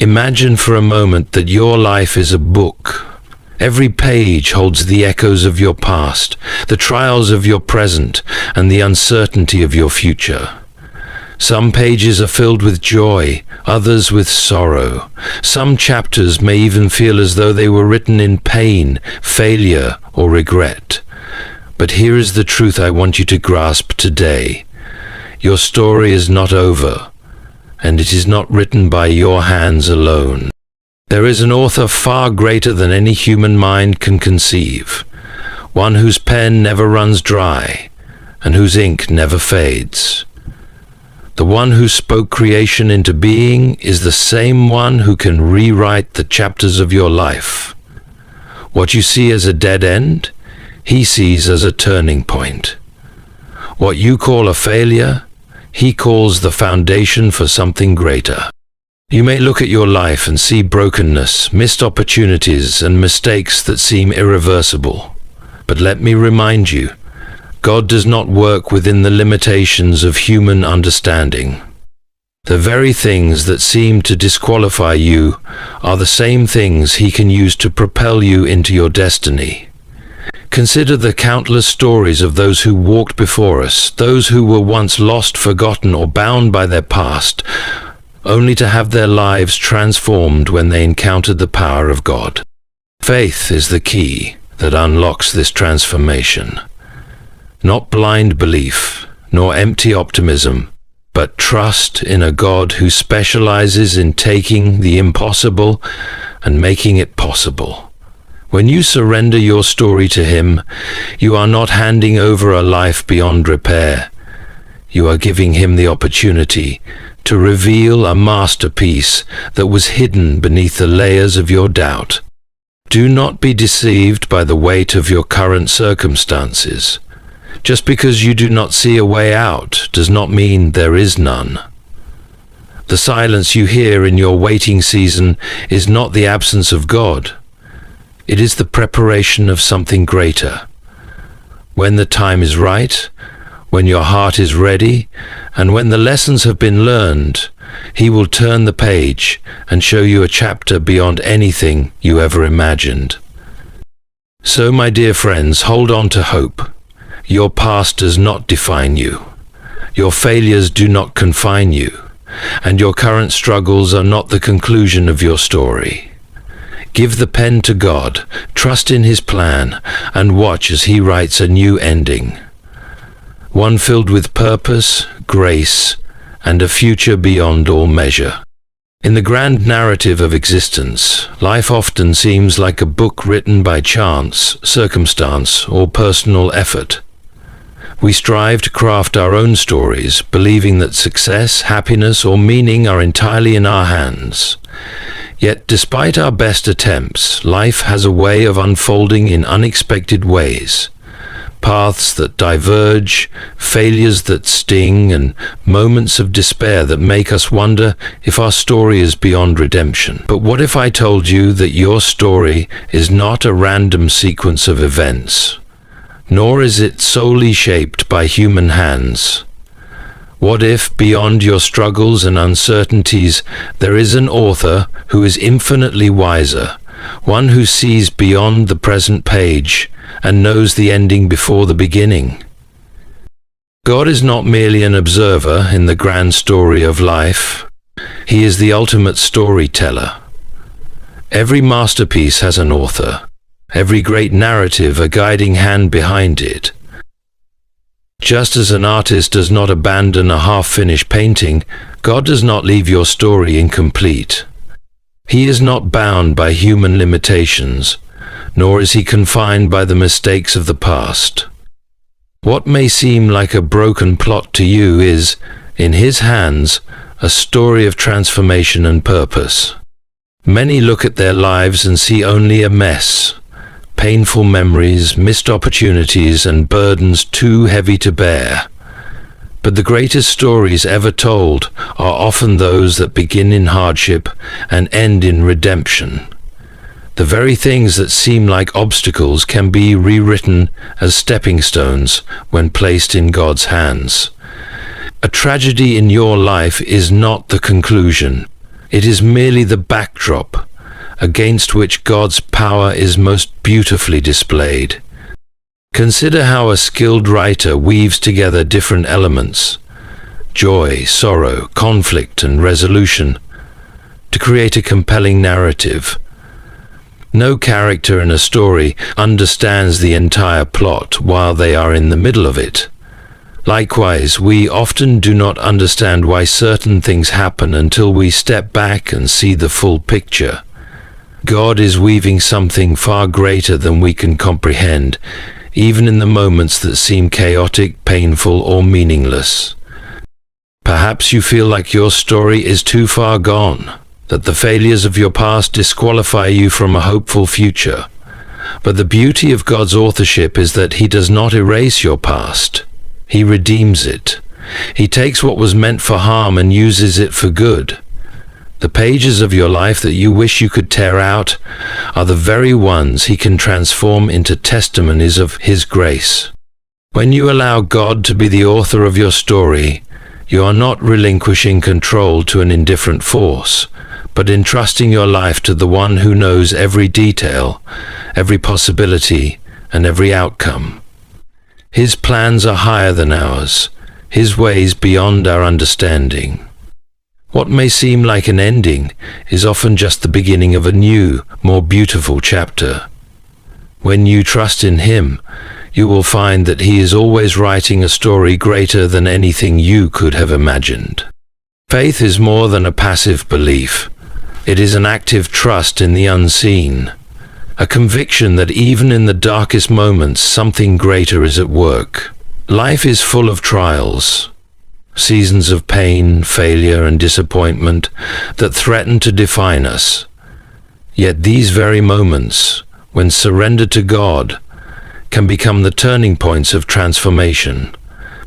Imagine for a moment that your life is a book. Every page holds the echoes of your past, the trials of your present, and the uncertainty of your future. Some pages are filled with joy, others with sorrow. Some chapters may even feel as though they were written in pain, failure, or regret. But here is the truth I want you to grasp today. Your story is not over, and it is not written by your hands alone. There is an author far greater than any human mind can conceive, one whose pen never runs dry, and whose ink never fades. The one who spoke creation into being is the same one who can rewrite the chapters of your life. What you see as a dead end, he sees as a turning point. What you call a failure, he calls the foundation for something greater. You may look at your life and see brokenness, missed opportunities, and mistakes that seem irreversible. But let me remind you, God does not work within the limitations of human understanding. The very things that seem to disqualify you are the same things He can use to propel you into your destiny. Consider the countless stories of those who walked before us, those who were once lost, forgotten, or bound by their past, only to have their lives transformed when they encountered the power of God. Faith is the key that unlocks this transformation. Not blind belief, nor empty optimism, but trust in a God who specializes in taking the impossible and making it possible. When you surrender your story to Him, you are not handing over a life beyond repair. You are giving Him the opportunity to reveal a masterpiece that was hidden beneath the layers of your doubt. Do not be deceived by the weight of your current circumstances. Just because you do not see a way out does not mean there is none. The silence you hear in your waiting season is not the absence of God. It is the preparation of something greater. When the time is right, when your heart is ready, and when the lessons have been learned, He will turn the page and show you a chapter beyond anything you ever imagined. So, my dear friends, hold on to hope. Your past does not define you. Your failures do not confine you, and your current struggles are not the conclusion of your story. Give the pen to God, trust in His plan, and watch as He writes a new ending. One filled with purpose, grace, and a future beyond all measure. In the grand narrative of existence, life often seems like a book written by chance, circumstance, or personal effort. We strive to craft our own stories, believing that success, happiness, or meaning are entirely in our hands. Yet, despite our best attempts, life has a way of unfolding in unexpected ways. Paths that diverge, failures that sting, and moments of despair that make us wonder if our story is beyond redemption. But what if I told you that your story is not a random sequence of events, nor is it solely shaped by human hands? What if, beyond your struggles and uncertainties, there is an author who is infinitely wiser, one who sees beyond the present page and knows the ending before the beginning? God is not merely an observer in the grand story of life. He is the ultimate storyteller. Every masterpiece has an author, every great narrative a guiding hand behind it. Just as an artist does not abandon a half-finished painting, God does not leave your story incomplete. He is not bound by human limitations, nor is He confined by the mistakes of the past. What may seem like a broken plot to you is, in His hands, a story of transformation and purpose. Many look at their lives and see only a mess. Painful memories, missed opportunities, and burdens too heavy to bear. But the greatest stories ever told are often those that begin in hardship and end in redemption. The very things that seem like obstacles can be rewritten as stepping stones when placed in God's hands. A tragedy in your life is not the conclusion. It is merely the backdrop against which God's power is most beautifully displayed. Consider how a skilled writer weaves together different elements, joy, sorrow, conflict, and resolution, to create a compelling narrative. No character in a story understands the entire plot while they are in the middle of it. Likewise, we often do not understand why certain things happen until we step back and see the full picture. God is weaving something far greater than we can comprehend, even in the moments that seem chaotic, painful, or meaningless. Perhaps you feel like your story is too far gone, that the failures of your past disqualify you from a hopeful future. But the beauty of God's authorship is that He does not erase your past. He redeems it. He takes what was meant for harm and uses it for good. The pages of your life that you wish you could tear out are the very ones He can transform into testimonies of His grace. When you allow God to be the author of your story, you are not relinquishing control to an indifferent force, but entrusting your life to the One who knows every detail, every possibility, and every outcome. His plans are higher than ours, His ways beyond our understanding. What may seem like an ending is often just the beginning of a new, more beautiful chapter. When you trust in Him, you will find that He is always writing a story greater than anything you could have imagined. Faith is more than a passive belief. It is an active trust in the unseen, a conviction that even in the darkest moments something greater is at work. Life is full of trials, seasons of pain, failure, and disappointment that threaten to define us. Yet these very moments, when surrendered to God, can become the turning points of transformation.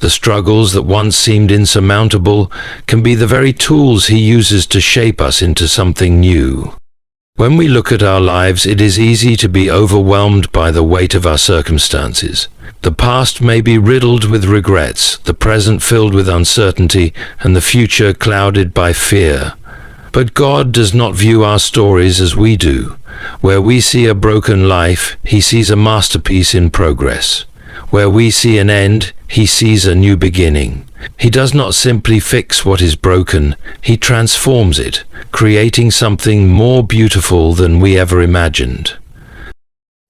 The struggles that once seemed insurmountable can be the very tools He uses to shape us into something new. When we look at our lives, it is easy to be overwhelmed by the weight of our circumstances. The past may be riddled with regrets, the present filled with uncertainty, and the future clouded by fear. But God does not view our stories as we do. Where we see a broken life, He sees a masterpiece in progress. Where we see an end, He sees a new beginning. He does not simply fix what is broken, He transforms it, creating something more beautiful than we ever imagined.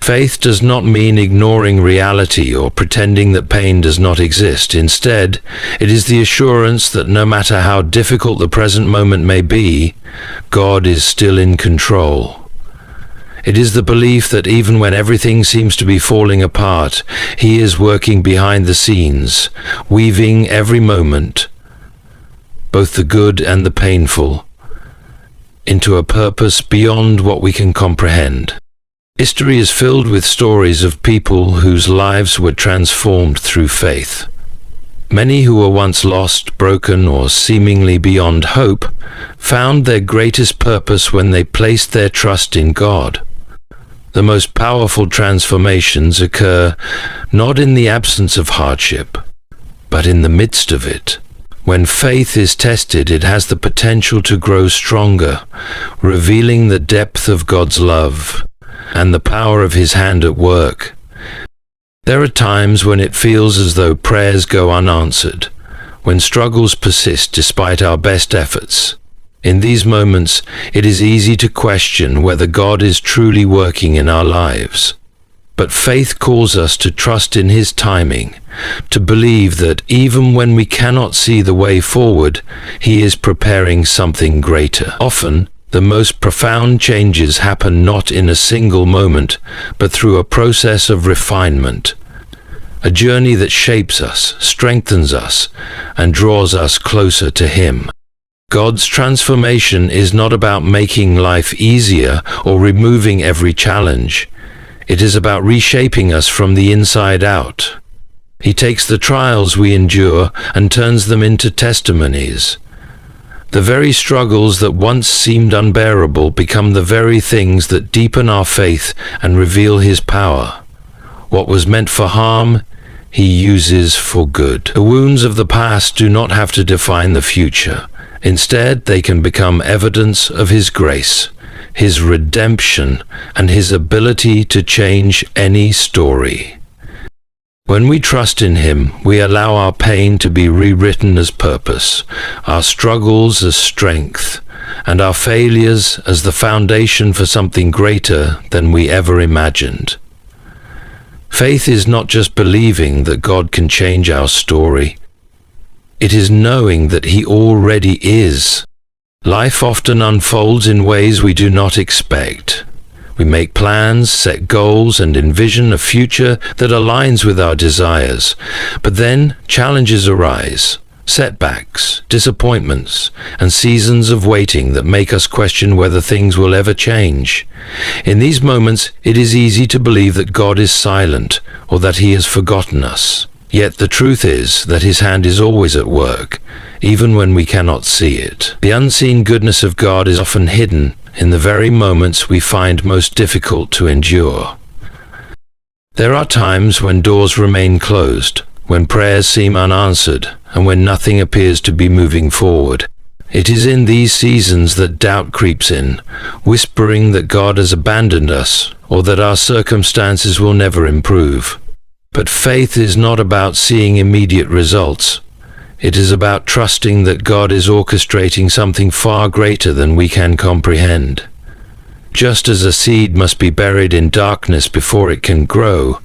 Faith does not mean ignoring reality or pretending that pain does not exist. Instead, it is the assurance that no matter how difficult the present moment may be, God is still in control. It is the belief that even when everything seems to be falling apart, He is working behind the scenes, weaving every moment, both the good and the painful, into a purpose beyond what we can comprehend. History is filled with stories of people whose lives were transformed through faith. Many who were once lost, broken, or seemingly beyond hope found their greatest purpose when they placed their trust in God. The most powerful transformations occur not in the absence of hardship, but in the midst of it. When faith is tested, it has the potential to grow stronger, revealing the depth of God's love and the power of His hand at work. There are times when it feels as though prayers go unanswered, when struggles persist despite our best efforts. In these moments, it is easy to question whether God is truly working in our lives. But faith calls us to trust in His timing, to believe that even when we cannot see the way forward, He is preparing something greater. Often, the most profound changes happen not in a single moment, but through a process of refinement, a journey that shapes us, strengthens us, and draws us closer to Him. God's transformation is not about making life easier or removing every challenge. It is about reshaping us from the inside out. He takes the trials we endure and turns them into testimonies. The very struggles that once seemed unbearable become the very things that deepen our faith and reveal His power. What was meant for harm, He uses for good. The wounds of the past do not have to define the future. Instead, they can become evidence of His grace, His redemption, and His ability to change any story. When we trust in Him, we allow our pain to be rewritten as purpose, our struggles as strength, and our failures as the foundation for something greater than we ever imagined. Faith is not just believing that God can change our story. It is knowing that He already is. Life often unfolds in ways we do not expect. We make plans, set goals, and envision a future that aligns with our desires. But then challenges arise, setbacks, disappointments, and seasons of waiting that make us question whether things will ever change. In these moments, it is easy to believe that God is silent or that He has forgotten us. Yet the truth is that His hand is always at work, even when we cannot see it. The unseen goodness of God is often hidden in the very moments we find most difficult to endure. There are times when doors remain closed, when prayers seem unanswered, and when nothing appears to be moving forward. It is in these seasons that doubt creeps in, whispering that God has abandoned us, or that our circumstances will never improve. But faith is not about seeing immediate results. It is about trusting that God is orchestrating something far greater than we can comprehend. Just as a seed must be buried in darkness before it can grow,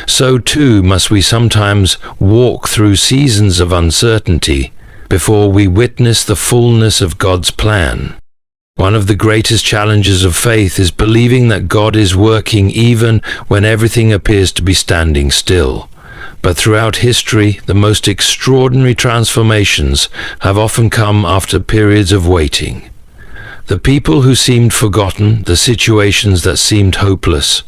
so too must we sometimes walk through seasons of uncertainty before we witness the fullness of God's plan. One of the greatest challenges of faith is believing that God is working even when everything appears to be standing still. But throughout history, the most extraordinary transformations have often come after periods of waiting. The people who seemed forgotten, the situations that seemed hopeless,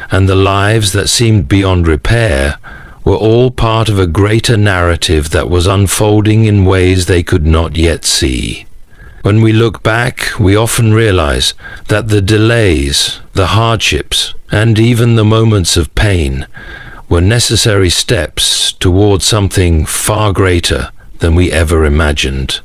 and the lives that seemed beyond repair were all part of a greater narrative that was unfolding in ways they could not yet see. When we look back, we often realize that the delays, the hardships, and even the moments of pain were necessary steps towards something far greater than we ever imagined.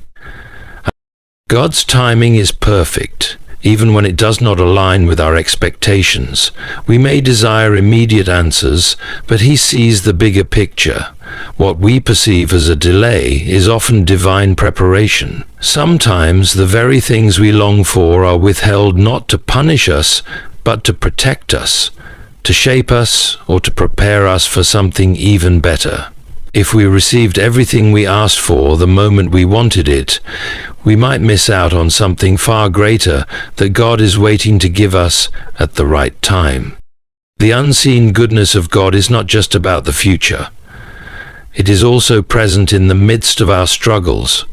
God's timing is perfect, even when it does not align with our expectations. We may desire immediate answers, but He sees the bigger picture. What we perceive as a delay is often divine preparation. Sometimes the very things we long for are withheld not to punish us, but to protect us, to shape us, or to prepare us for something even better. If we received everything we asked for the moment we wanted it, we might miss out on something far greater that God is waiting to give us at the right time. The unseen goodness of God is not just about the future. It is also present in the midst of our struggles.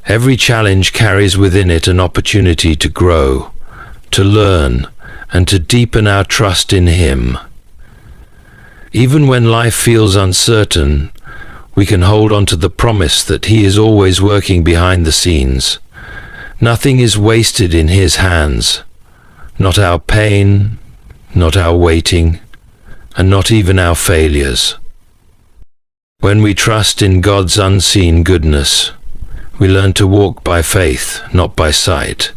Every challenge carries within it an opportunity to grow, to learn, and to deepen our trust in Him. Even when life feels uncertain, we can hold on to the promise that He is always working behind the scenes. Nothing is wasted in His hands. Not our pain, not our waiting, and not even our failures. When we trust in God's unseen goodness, we learn to walk by faith, not by sight.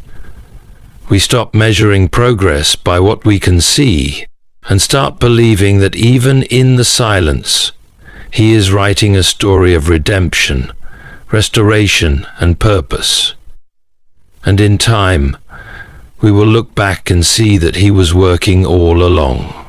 We stop measuring progress by what we can see and start believing that even in the silence, He is writing a story of redemption, restoration, and purpose. And in time, we will look back and see that He was working all along.